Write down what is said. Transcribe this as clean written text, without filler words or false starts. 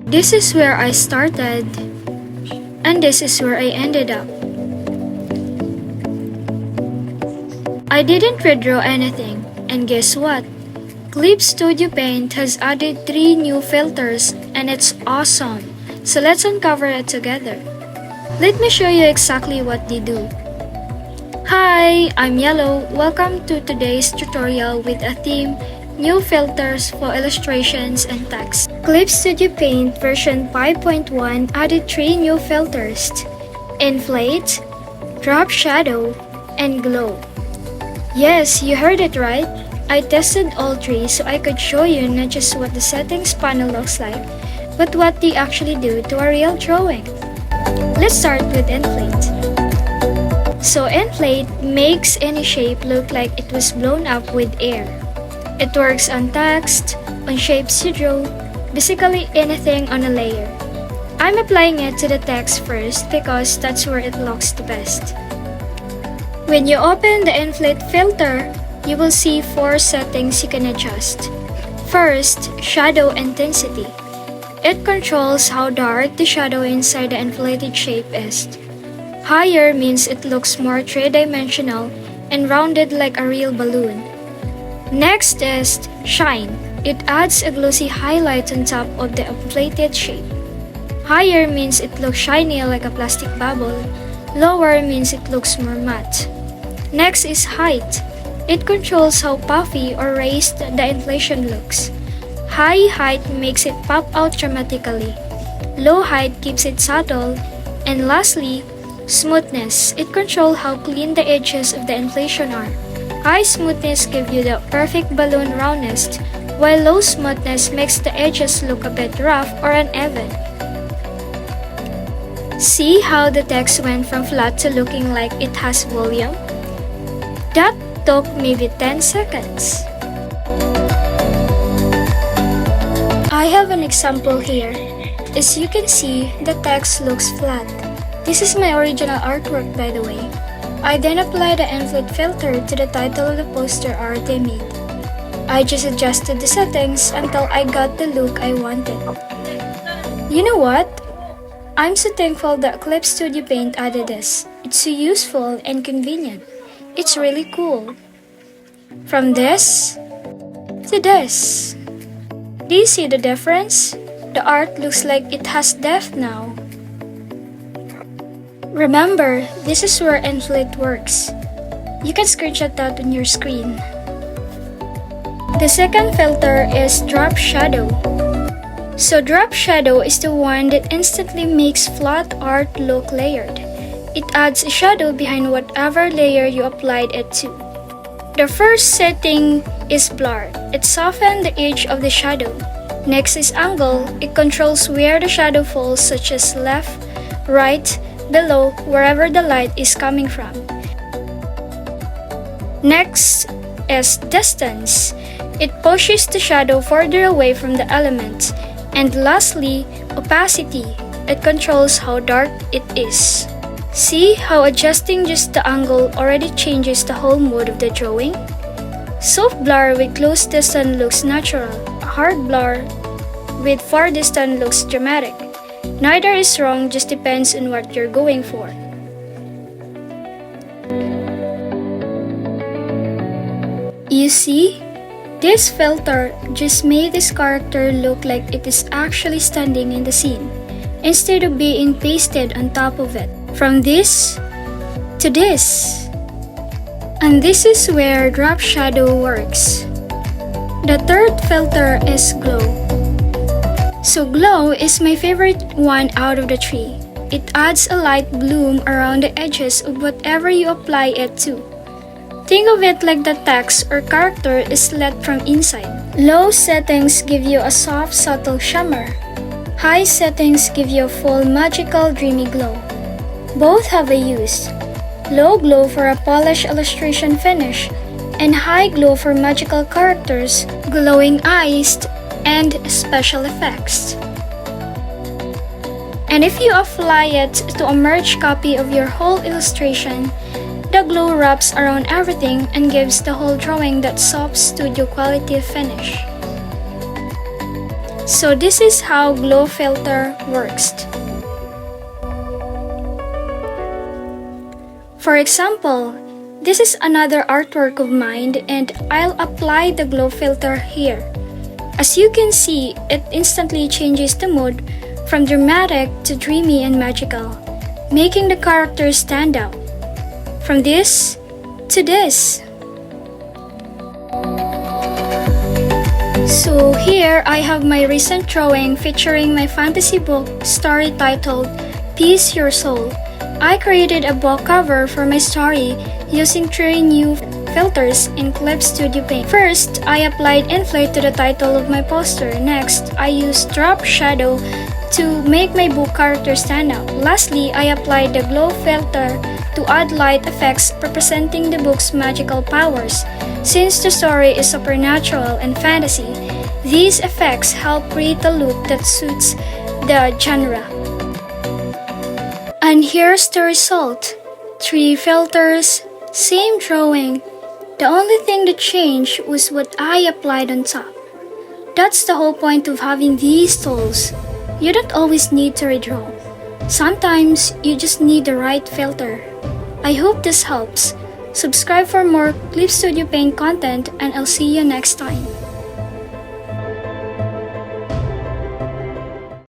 This is where I started, and this is where I ended up. I didn't redraw anything, and guess what? clipstudiopaint has added 3 new filters, and it's awesome. So let's uncover it together. Let me show you exactly what they do. Hi, I'm Yellow. Welcome to today's tutorial with a theme, new filters for illustrations and text. clipstudiopaint version 5.1 added 3 new filters: inflate, drop shadow, and glow. Yes, you heard it right. I tested all 3 so I could show you not just what the settings panel looks like, but what they actually do to a real drawing. Let's start with inflate. So inflate makes any shape look like it was blown up with air. It works on text, on shapes you draw, basically anything on a layer. I'm applying it to the text first because that's where it looks the best. When you open the inflate filter, you will see 4 settings you can adjust. First, shadow intensity. It controls how dark the shadow inside the inflated shape is. Higher means it looks more 3-dimensional and rounded like a real balloon. Next is shine. It adds a glossy highlight on top of the inflated shape. Higher means it looks shiny like a plastic bubble. Lower means it looks more matte. Next is height. It controls how puffy or raised the inflation looks. High height makes it pop out dramatically. Low height keeps it subtle. And lastly, smoothness. It controls how clean the edges of the inflation are. High smoothness gives you the perfect balloon roundness, while low smoothness makes the edges look a bit rough or uneven. See how the text went from flat to looking like it has volume? That took maybe 10 seconds. I have an example here. As you can see, the text looks flat. This is my original artwork, by the way. I then applied the inflate filter to the title of the poster art I made. I just adjusted the settings until I got the look I wanted. You know what? I'm so thankful that clipstudiopaint added this. It's so useful and convenient. It's really cool. From this to this. Do you see the difference? The art looks like it has depth now. Remember, this is where inflate works. You can screenshot that on your screen. The second filter is drop shadow. So drop shadow is the one that instantly makes flat art look layered. It adds a shadow behind whatever layer you applied it to. The first setting is blur. It softens the edge of the shadow. Next is angle. It controls where the shadow falls, such as left, right, below, wherever the light is coming from. Next is distance. It pushes the shadow further away from the element. And lastly, opacity. It controls how dark it is. See how adjusting just the angle already changes the whole mood of the drawing? Soft blur with close distance looks natural. Hard blur with far distance looks dramatic. Neither is wrong, just depends on what you're going for. You see? This filter just made this character look like it is actually standing in the scene, instead of being pasted on top of it. From this to this. And this is where drop shadow works. The third filter is glow. So glow is my favorite one out of the 3. It adds a light bloom around the edges of whatever you apply it to. Think of it like the text or character is lit from inside. Low settings give you a soft, subtle shimmer. High settings give you a full, magical, dreamy glow. Both have a use. Low glow for a polished illustration finish, and high glow for magical characters, glowing eyes, and special effects. And if you apply it to a merged copy of your whole illustration, the glow wraps around everything and gives the whole drawing that soft studio quality finish. So this is how glow filter works. For example, this is another artwork of mine and I'll apply the glow filter here. As you can see, it instantly changes the mood from dramatic to dreamy and magical, making the characters stand out. From this to this. So here I have my recent drawing featuring my fantasy book story titled Peace Your Soul. I created a book cover for my story using 3 new filters in clipstudiopaint. First, I applied inflate to the title of my poster. Next, I used drop shadow to make my book character stand out. Lastly, I applied the glow filter to add light effects representing the book's magical powers. Since the story is supernatural and fantasy, these effects help create a look that suits the genre. And here's the result. 3 filters, same drawing. The only thing that changed was what I applied on top. That's the whole point of having these tools. You don't always need to redraw. Sometimes you just need the right filter. I hope this helps. Subscribe for more Clip Studio Paint content and I'll see you next time.